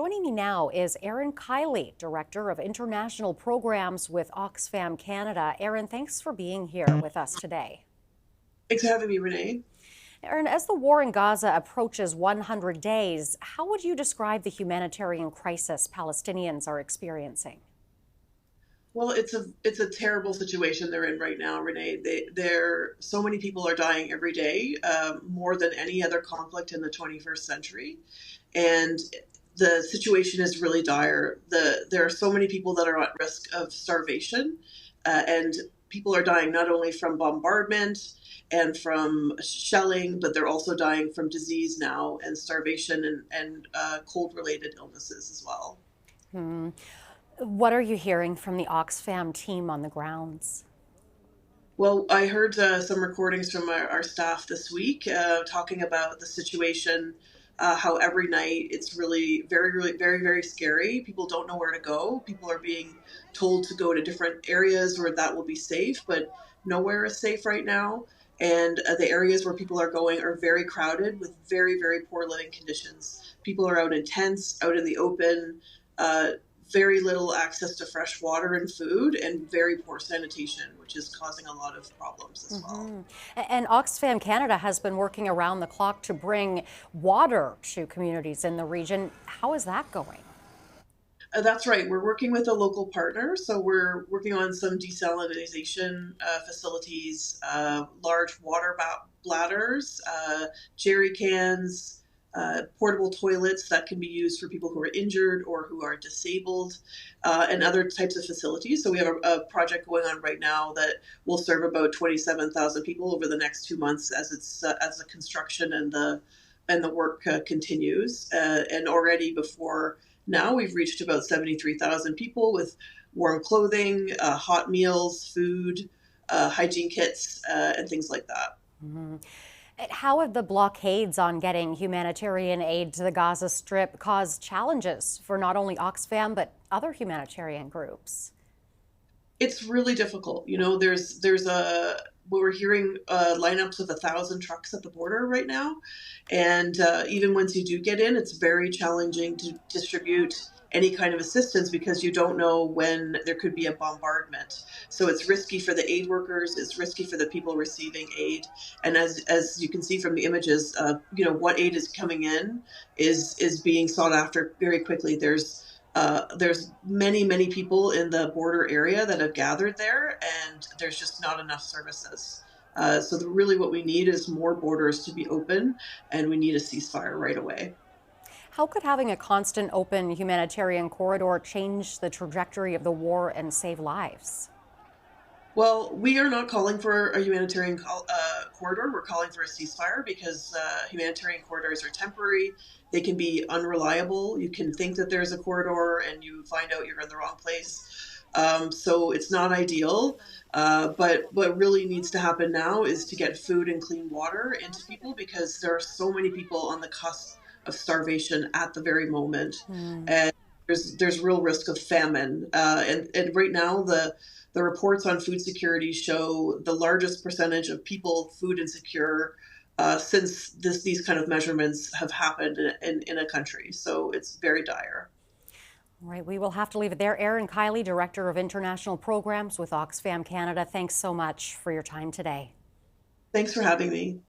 Joining me now is Erin Kiley, Director of International Programs with Oxfam Canada. Erin, thanks for being here with us today. Thanks for having me, Renee. Erin, as the war in Gaza approaches 100 days, how would you describe the humanitarian crisis Palestinians are experiencing? Well, it's a terrible situation they're in right now, Renee. So many people are dying every day, more than any other conflict in the 21st century, and the situation is really dire. There are so many people that are at risk of starvation, and people are dying not only from bombardment and from shelling, but they're also dying from disease now and starvation and cold-related illnesses as well. Hmm. What are you hearing from the Oxfam team on the grounds? Well, I heard some recordings from our staff this week talking about the situation, how every night it's really very scary. People don't know where to go. People are being told to go to different areas where that will be safe, but nowhere is safe right now. And the areas where people are going are very crowded with very poor living conditions. People are out in tents, out in the open. Uh, very little access to fresh water and food, and very poor sanitation, which is causing a lot of problems as well. Hmm. And Oxfam Canada has been working around the clock to bring water to communities in the region. How is that going? That's right. We're working with a local partner. So we're working on some desalination facilities, large bladders, jerry cans, portable toilets that can be used for people who are injured or who are disabled, and other types of facilities. So we have a project going on right now that will serve about 27,000 people over the next 2 months as the construction and the work continues. And already before now, we've reached about 73,000 people with warm clothing, hot meals, food, hygiene kits, and things like that. Hmm. How have the blockades on getting humanitarian aid to the Gaza Strip caused challenges for not only Oxfam, but other humanitarian groups? It's really difficult. There's a we're hearing lineups of 1,000 trucks at the border right now, and even once you do get in, it's very challenging to distribute any kind of assistance because you don't know when there could be a bombardment. So it's risky for the aid workers, it's risky for the people receiving aid, and as you can see from the images, what aid is coming in is being sought after very quickly. There's many people in the border area that have gathered there, and there's just not enough services. Really, what we need is more borders to be open, and we need a ceasefire right away. How could having a constant open humanitarian corridor change the trajectory of the war and save lives? Well, we are not calling for a humanitarian corridor. We're calling for a ceasefire because humanitarian corridors are temporary. They can be unreliable. You can think that there's a corridor and you find out you're in the wrong place. So it's not ideal. But what really needs to happen now is to get food and clean water into people because there are so many people on the cusp of starvation at the very moment. Hmm. And there's real risk of famine. And right now, the reports on food security show the largest percentage of people food insecure since these kind of measurements have happened in a country. So it's very dire. All right, we will have to leave it there. Erin Kiley, Director of International Programs with Oxfam Canada, thanks so much for your time today. Thanks for having me.